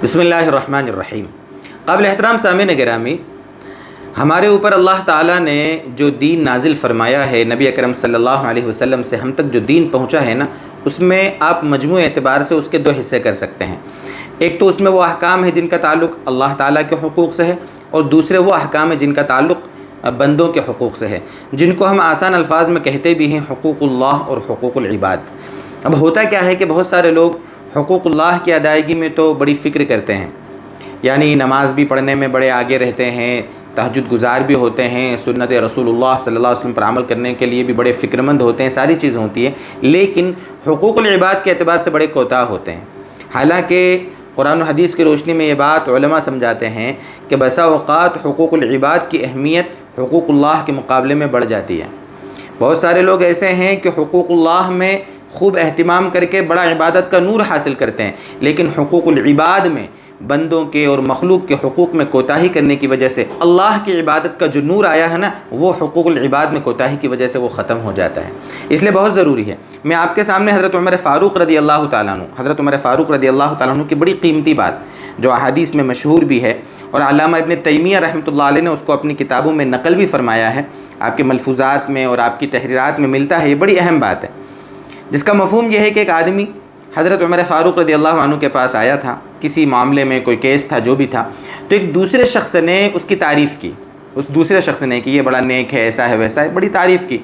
بسم اللہ الرحمن الرحیم۔ قابل احترام سامعین گرامی، ہمارے اوپر اللہ تعالیٰ نے جو دین نازل فرمایا ہے، نبی اکرم صلی اللہ علیہ وسلم سے ہم تک جو دین پہنچا ہے نا، اس میں آپ مجموعی اعتبار سے اس کے دو حصے کر سکتے ہیں۔ ایک تو اس میں وہ احکام ہے جن کا تعلق اللہ تعالیٰ کے حقوق سے ہے، اور دوسرے وہ احکام ہے جن کا تعلق بندوں کے حقوق سے ہے، جن کو ہم آسان الفاظ میں کہتے بھی ہیں حقوق اللہ اور حقوق العباد۔ اب ہوتا کیا ہے کہ بہت سارے لوگ حقوق اللہ کی ادائیگی میں تو بڑی فکر کرتے ہیں، یعنی نماز بھی پڑھنے میں بڑے آگے رہتے ہیں، تہجد گزار بھی ہوتے ہیں، سنت رسول اللہ صلی اللہ علیہ وسلم پر عمل کرنے کے لیے بھی بڑے فکرمند ہوتے ہیں، ساری چیزیں ہوتی ہیں، لیکن حقوق العباد کے اعتبار سے بڑے کوتاہ ہوتے ہیں۔ حالانکہ قرآن و حدیث کی روشنی میں یہ بات علماء سمجھاتے ہیں کہ بسا اوقات حقوق العباد کی اہمیت حقوق اللہ کے مقابلے میں بڑھ جاتی ہے۔ بہت سارے لوگ ایسے ہیں کہ حقوق اللہ میں خوب اہتمام کر کے بڑا عبادت کا نور حاصل کرتے ہیں، لیکن حقوق العباد میں بندوں کے اور مخلوق کے حقوق میں کوتاہی کرنے کی وجہ سے اللہ کی عبادت کا جو نور آیا ہے نا، وہ حقوق العباد میں کوتاہی کی وجہ سے وہ ختم ہو جاتا ہے۔ اس لیے بہت ضروری ہے، میں آپ کے سامنے حضرت عمر فاروق رضی اللہ تعالیٰ عنہ کی بڑی قیمتی بات جو احادیث میں مشہور بھی ہے، اور علامہ ابن تیمیہ رحمۃ اللہ علیہ نے اس کو اپنی کتابوں میں نقل بھی فرمایا ہے، آپ کے ملفوظات میں اور آپ کی تحریرات میں ملتا ہے، یہ بڑی اہم بات ہے، جس کا مفہوم یہ ہے کہ ایک آدمی حضرت عمر فاروق رضی اللہ عنہ کے پاس آیا تھا، کسی معاملے میں کوئی کیس تھا، جو بھی تھا، تو ایک دوسرے شخص نے اس کی تعریف کی، اس دوسرے شخص نے کہ یہ بڑا نیک ہے، ایسا ہے ویسا ہے، بڑی تعریف کی۔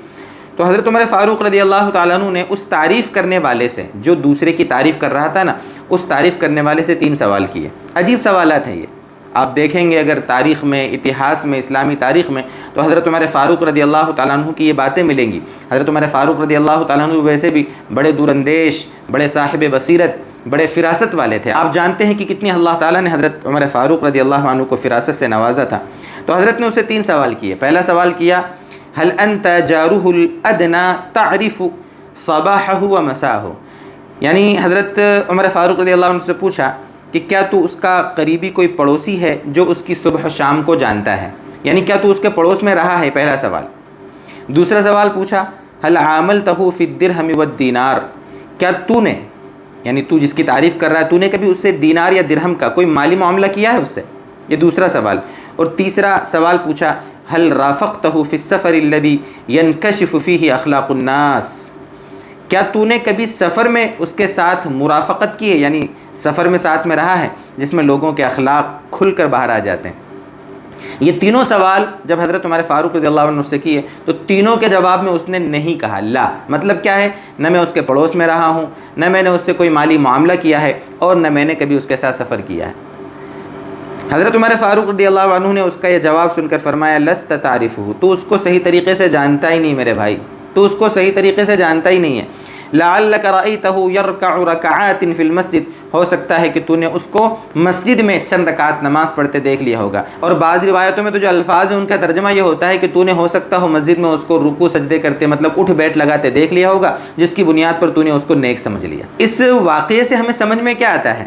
تو حضرت عمر فاروق رضی اللہ تعالیٰ عنہ نے اس تعریف کرنے والے سے، جو دوسرے کی تعریف کر رہا تھا نا، اس تعریف کرنے والے سے 3 سوال کیے۔ عجیب سوالات ہیں یہ، آپ دیکھیں گے اگر تاریخ میں، اتہاس میں، اسلامی تاریخ میں، تو حضرت عمر فاروق رضی اللہ تعالیٰ عنہ کی یہ باتیں ملیں گی۔ حضرت عمر فاروق رضی اللہ تعالیٰ عنہ ویسے بھی بڑے دور اندیش، بڑے صاحب بصیرت، بڑے فراست والے تھے۔ آپ جانتے ہیں کہ کتنی اللہ تعالیٰ نے حضرت عمر فاروق رضی اللہ عنہ کو فراست سے نوازا تھا۔ تو حضرت نے اسے 3 سوال کیے۔ پہلا سوال کیا، هل انت جارہ الادنی تعرف صباحہ و مساءہ، یعنی حضرت عمر فاروق رضی اللہ عنہ سے پوچھا کہ کیا تو اس کا قریبی کوئی پڑوسی ہے جو اس کی صبح و شام کو جانتا ہے، یعنی کیا تو اس کے پڑوس میں رہا ہے، پہلا سوال۔ دوسرا سوال پوچھا، هل عاملتہ فی الدرہم والدینار، کیا تو نے، یعنی تو جس کی تعریف کر رہا ہے، تو نے کبھی اس سے دینار یا درہم کا کوئی مالی معاملہ کیا ہے اس سے، یہ دوسرا سوال۔ اور تیسرا سوال پوچھا، هل رافقتہ فی السفر الذی ینکشف فیہ اخلاق الناس، کیا تو نے کبھی سفر میں اس کے ساتھ مرافقت کی ہے، یعنی سفر میں ساتھ میں رہا ہے جس میں لوگوں کے اخلاق کھل کر باہر آ جاتے ہیں۔ یہ تینوں سوال جب حضرت عمر فاروق رضی اللہ عنہ سے کیے تو تینوں کے جواب میں اس نے نہیں کہا لا، مطلب کیا ہے، نہ میں اس کے پڑوس میں رہا ہوں، نہ میں نے اس سے کوئی مالی معاملہ کیا ہے، اور نہ میں نے کبھی اس کے ساتھ سفر کیا ہے۔ حضرت عمر فاروق رضی اللہ عنہ نے اس کا یہ جواب سن کر فرمایا، لست تعرفہ، تو اس کو صحیح طریقے سے جانتا ہی نہیں میرے بھائی، تو اس کو صحیح طریقے سے جانتا ہی نہیں ہے۔ لعلک رأیتہ یرکع رکعات فی المسجد، ہو سکتا ہے کہ تو نے اس کو مسجد میں چند رکعت نماز پڑھتے دیکھ لیا ہوگا، اور بعض روایتوں میں تو جو الفاظ ہیں ان کا ترجمہ یہ ہوتا ہے کہ تو نے ہو سکتا ہو مسجد میں اس کو رکوع سجدے کرتے، مطلب اٹھ بیٹھ لگاتے دیکھ لیا ہوگا، جس کی بنیاد پر تو نے اس کو نیک سمجھ لیا۔ اس واقعے سے ہمیں سمجھ میں کیا آتا ہے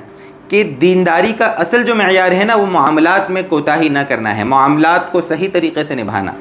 کہ دینداری کا اصل جو معیار ہے نا، وہ معاملات میں کوتاہی نہ کرنا ہے، معاملات کو صحیح طریقے سے نبھانا،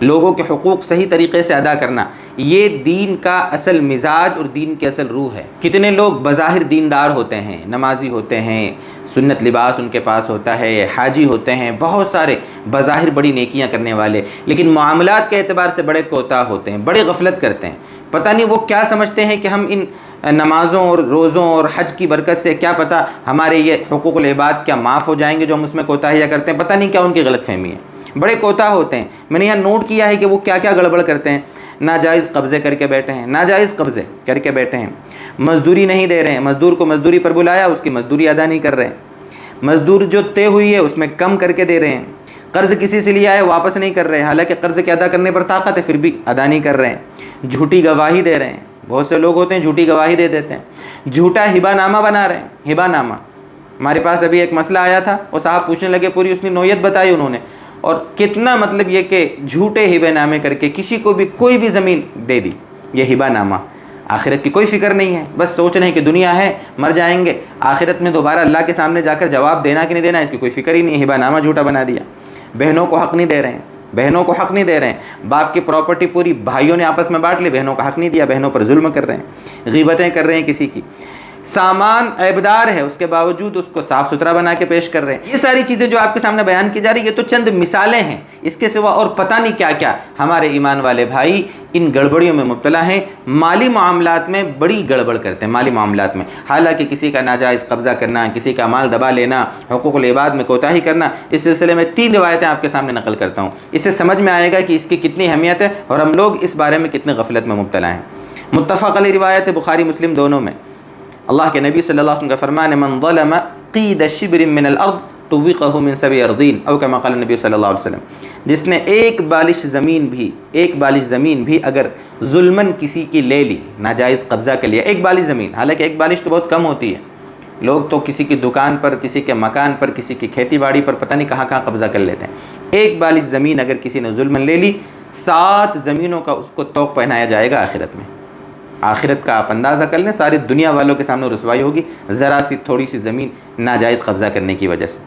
لوگوں کے حقوق صحیح طریقے سے ادا کرنا، یہ دین کا اصل مزاج اور دین کی اصل روح ہے۔ کتنے لوگ بظاہر دیندار ہوتے ہیں، نمازی ہوتے ہیں، سنت لباس ان کے پاس ہوتا ہے، حاجی ہوتے ہیں، بہت سارے بظاہر بڑی نیکیاں کرنے والے، لیکن معاملات کے اعتبار سے بڑے کوتاہ ہوتے ہیں، بڑے غفلت کرتے ہیں۔ پتہ نہیں وہ کیا سمجھتے ہیں کہ ہم ان نمازوں اور روزوں اور حج کی برکت سے کیا پتہ ہمارے یہ حقوق العباد کیا معاف ہو جائیں گے جو ہم اس میں کوتاہیاں کرتے ہیں، پتہ نہیں کیا ان کی غلط فہمی ہے، بڑے کوتاہ ہوتے ہیں۔ میں نے یہاں نوٹ کیا ہے کہ وہ کیا کیا گڑبڑ کرتے ہیں، ناجائز قبضے کر کے بیٹھے ہیں، ناجائز قبضے کر کے بیٹھے ہیں، مزدوری نہیں دے رہے ہیں، مزدور کو مزدوری پر بلایا، اس کی مزدوری ادا نہیں کر رہے ہیں، مزدور جو طے ہوئی ہے اس میں کم کر کے دے رہے ہیں، قرض کسی سے لیا ہے واپس نہیں کر رہے ہیں، حالانکہ قرض کے ادا کرنے پر طاقت ہے پھر بھی ادا نہیں کر رہے ہیں، جھوٹی گواہی دے رہے ہیں، بہت سے لوگ ہوتے ہیں جھوٹی گواہی دے دیتے ہیں، جھوٹا ہبہ نامہ بنا رہے ہیں، ہبہ نامہ۔ ہمارے پاس ابھی ایک مسئلہ آیا تھا، وہ صاحب پوچھنے لگے، پوری اس نے نوعیت بتائی انہوں نے، اور کتنا مطلب یہ کہ جھوٹے ہبہ نامے کر کے کسی کو بھی کوئی بھی زمین دے دی، یہ ہبہ نامہ۔ آخرت کی کوئی فکر نہیں ہے، بس سوچ رہے ہیں کہ دنیا ہے، مر جائیں گے، آخرت میں دوبارہ اللہ کے سامنے جا کر جواب دینا کہ نہیں دینا اس کی کوئی فکر ہی نہیں، ہبہ نامہ جھوٹا بنا دیا۔ بہنوں کو حق نہیں دے رہے ہیں، بہنوں کو حق نہیں دے رہے ہیں، باپ کی پراپرٹی پوری بھائیوں نے آپس میں بانٹ لی، بہنوں کو حق نہیں دیا، بہنوں پر ظلم کر رہے ہیں، غیبتیں کر رہے ہیں کسی کی، سامان عیبدار ہے، اس کے باوجود اس کو صاف ستھرا بنا کے پیش کر رہے ہیں۔ یہ ساری چیزیں جو آپ کے سامنے بیان کی جا رہی ہے، یہ تو چند مثالیں ہیں، اس کے سوا اور پتہ نہیں کیا کیا۔ ہمارے ایمان والے بھائی ان گڑبڑیوں میں مبتلا ہیں، مالی معاملات میں بڑی گڑبڑ کرتے ہیں، مالی معاملات میں، حالانکہ کسی کا ناجائز قبضہ کرنا، کسی کا مال دبا لینا، حقوق العباد میں کوتاہی کرنا، اس سلسلے میں 3 روایتیں آپ کے سامنے نقل کرتا ہوں، اس سے سمجھ میں آئے گا کہ اس کی کتنی اہمیت ہے اور ہم لوگ اس بارے میں کتنے غفلت میں مبتلا ہیں۔ متفق علیہ روایت ہے، بخاری مسلم دونوں میں۔ اللہ کے نبی صلی اللہ علیہ وسلم کا فرمان ہے، من ظلم قید شبر من الارض طوقہ من 7 ارضین، او کما قال النبی صلی اللہ علیہ وسلم، جس نے ایک بالش زمین بھی اگر ظلمن کسی کی لے لی، ناجائز قبضہ کر لیا، ایک بالش زمین، حالانکہ ایک بالش تو بہت کم ہوتی ہے، لوگ تو کسی کی دکان پر، کسی کے مکان پر، کسی کی کھیتی باڑی پر پتہ نہیں کہاں کہاں قبضہ کر لیتے ہیں۔ ایک بالش زمین اگر کسی نے ظلمن لے لی، 7 زمینوں کا اس کو طوق پہنایا جائے گا آخرت میں۔ آخرت کا آپ اندازہ کر لیں، ساری دنیا والوں کے سامنے رسوائی ہوگی ذرا سی تھوڑی سی زمین ناجائز قبضہ کرنے کی وجہ سے۔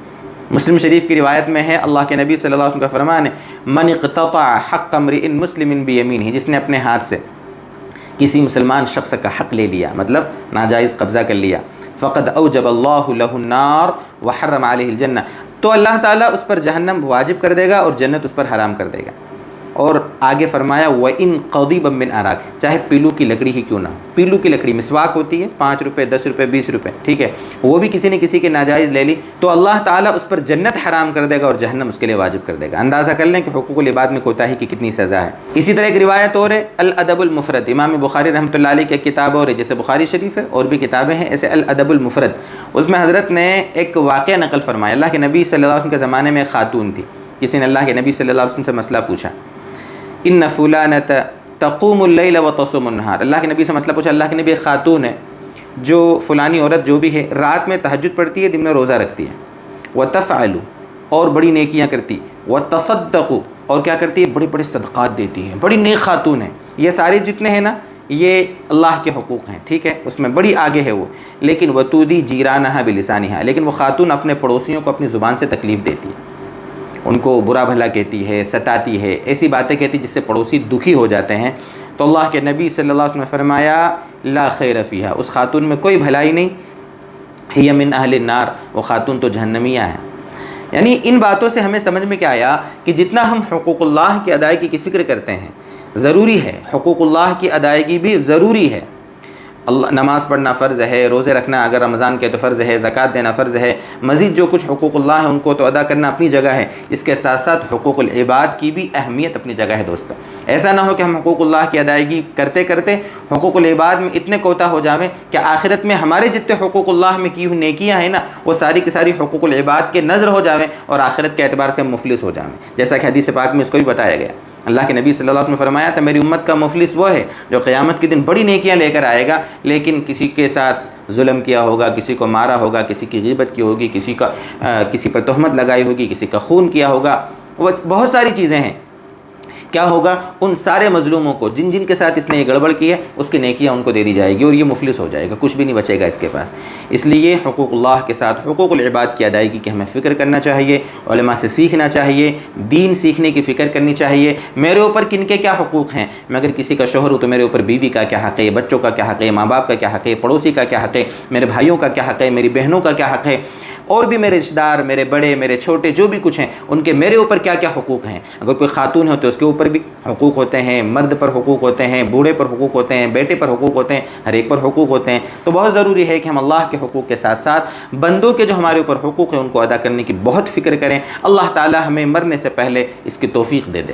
مسلم شریف کی روایت میں ہے، اللہ کے نبی صلی اللہ علیہ وسلم کا فرمان ہے، من اقتطع حق امرئ مسلم بیمینہ، جس نے اپنے ہاتھ سے کسی مسلمان شخص کا حق لے لیا، مطلب ناجائز قبضہ کر لیا، فقد اوجب اللہ لہ النار وحرم علیہ الجنہ، تو اللہ تعالیٰ اس پر جہنم واجب کر دے گا اور جنت اس پر حرام کر دے گا۔ اور آگے فرمایا وَإِن قَضِبًا مِّنْ أَرَاكَ، چاہے پیلو کی لکڑی ہی کیوں نہ، پیلو کی لکڑی مسواک ہوتی ہے، 5 روپے 10 روپے 20 روپے، ٹھیک ہے، وہ بھی کسی نے کسی کے ناجائز لے لی تو اللہ تعالیٰ اس پر جنت حرام کر دے گا اور جہنم اس کے لیے واجب کر دے گا۔ اندازہ کر لیں کہ حقوق العباد میں کوتاہی کی کتنی سزا ہے۔ اسی طرح ایک روایت اور ہے، الادب المفرد، امام بخاری رحمۃ اللہ علیہ کی کتاب اور ہے، جیسے بخاری شریف ہے اور بھی کتابیں ہیں ایسے الادب المفرد، اس میں حضرت نے ایک واقعہ نقل فرمایا۔ اللہ کے نبی صلی اللہ علیہ وسلم کے زمانے میں ایک خاتون تھی، کسی نے اللہ کے نبی صلی اللہ علیہ وسلم سے مسئلہ پوچھا، ان فلانۃ تقوم اللیل وتصوم النہار، اللہ کے نبی سے مسئلہ پوچھا، اللہ کے نبی ایک خاتون ہے جو فلانی عورت جو بھی ہے رات میں تہجد پڑھتی ہے، دن میں روزہ رکھتی ہے، وتفعل، اور بڑی نیکیاں کرتی، وتصدق، اور کیا کرتی ہے، بڑے بڑے صدقات دیتی ہے، بڑی نیک خاتون ہے۔ یہ سارے جتنے ہیں نا یہ اللہ کے حقوق ہیں، ٹھیک ہے، اس میں بڑی آگے ہے وہ، لیکن وتودی جیرانہا بلسانہا، لیکن وہ خاتون اپنے پڑوسیوں کو اپنی زبان سے تکلیف دیتی ہے، ان کو برا بھلا کہتی ہے، ستاتی ہے، ایسی باتیں کہتی جس سے پڑوسی دکھی ہو جاتے ہیں۔ تو اللہ کے نبی صلی اللہ علیہ وسلم نے فرمایا لا خیر فیہا، اس خاتون میں کوئی بھلائی نہیں، ہی من اہل النار، وہ خاتون تو جہنمیہ ہے۔ یعنی ان باتوں سے ہمیں سمجھ میں کیا آیا کہ جتنا ہم حقوق اللہ کی ادائیگی کی فکر کرتے ہیں، ضروری ہے، حقوق اللہ کی ادائیگی بھی ضروری ہے۔ اللہ نماز پڑھنا فرض ہے، روزے رکھنا اگر رمضان کے تو فرض ہے، زکوٰۃ دینا فرض ہے، مزید جو کچھ حقوق اللہ ہیں ان کو تو ادا کرنا اپنی جگہ ہے، اس کے ساتھ ساتھ حقوق العباد کی بھی اہمیت اپنی جگہ ہے دوستو۔ ایسا نہ ہو کہ ہم حقوق اللہ کی ادائیگی کرتے کرتے حقوق العباد میں اتنے کوتا ہو جاویں کہ آخرت میں ہمارے جتنے حقوق اللہ میں کی ہوئی نیکیاں ہیں نا وہ ساری کی ساری حقوق العباد کے نظر ہو جاویں اور آخرت کے اعتبار سے ہم مفلس ہو جاویں، جیسا کہ حدیث پاک میں اس کو بھی بتایا گیا۔ اللہ کے نبی صلی اللہ علیہ وسلم نے فرمایا تھا، میری امت کا مفلس وہ ہے جو قیامت کے دن بڑی نیکیاں لے کر آئے گا لیکن کسی کے ساتھ ظلم کیا ہوگا، کسی کو مارا ہوگا، کسی کی غیبت کی ہوگی، کسی پر تہمت لگائی ہوگی، کسی کا خون کیا ہوگا، وہ بہت ساری چیزیں ہیں۔ کیا ہوگا، ان سارے مظلوموں کو جن جن کے ساتھ اس نے یہ گڑبڑ کی ہے اس کی نیکیاں ان کو دے دی جائے گی اور یہ مفلس ہو جائے گا، کچھ بھی نہیں بچے گا اس کے پاس۔ اس لیے حقوق اللہ کے ساتھ حقوق العباد کی ادائیگی کی ہمیں فکر کرنا چاہیے، علماء سے سیکھنا چاہیے، دین سیکھنے کی فکر کرنی چاہیے۔ میرے اوپر کن کے کیا حقوق ہیں، میں اگر کسی کا شوہر ہوں تو میرے اوپر بیوی کا کیا حق ہے، بچوں کا کیا حق ہے، ماں باپ کا کیا حق ہے، پڑوسی کا کیا حق ہے، میرے بھائیوں کا کیا حق ہے، میری بہنوں کا کیا حق ہے، اور بھی میرے رشتہ دار، میرے بڑے میرے چھوٹے جو بھی کچھ ہیں ان کے میرے اوپر کیا کیا حقوق ہیں۔ اگر کوئی خاتون ہو تو اس کے اوپر بھی حقوق ہوتے ہیں، مرد پر حقوق ہوتے ہیں، بوڑھے پر حقوق ہوتے ہیں، بیٹے پر حقوق ہوتے ہیں، ہر ایک پر حقوق ہوتے ہیں۔ تو بہت ضروری ہے کہ ہم اللہ کے حقوق کے ساتھ ساتھ بندوں کے جو ہمارے اوپر حقوق ہیں ان کو ادا کرنے کی بہت فکر کریں۔ اللہ تعالی ہمیں مرنے سے پہلے اس کی توفیق دے دے۔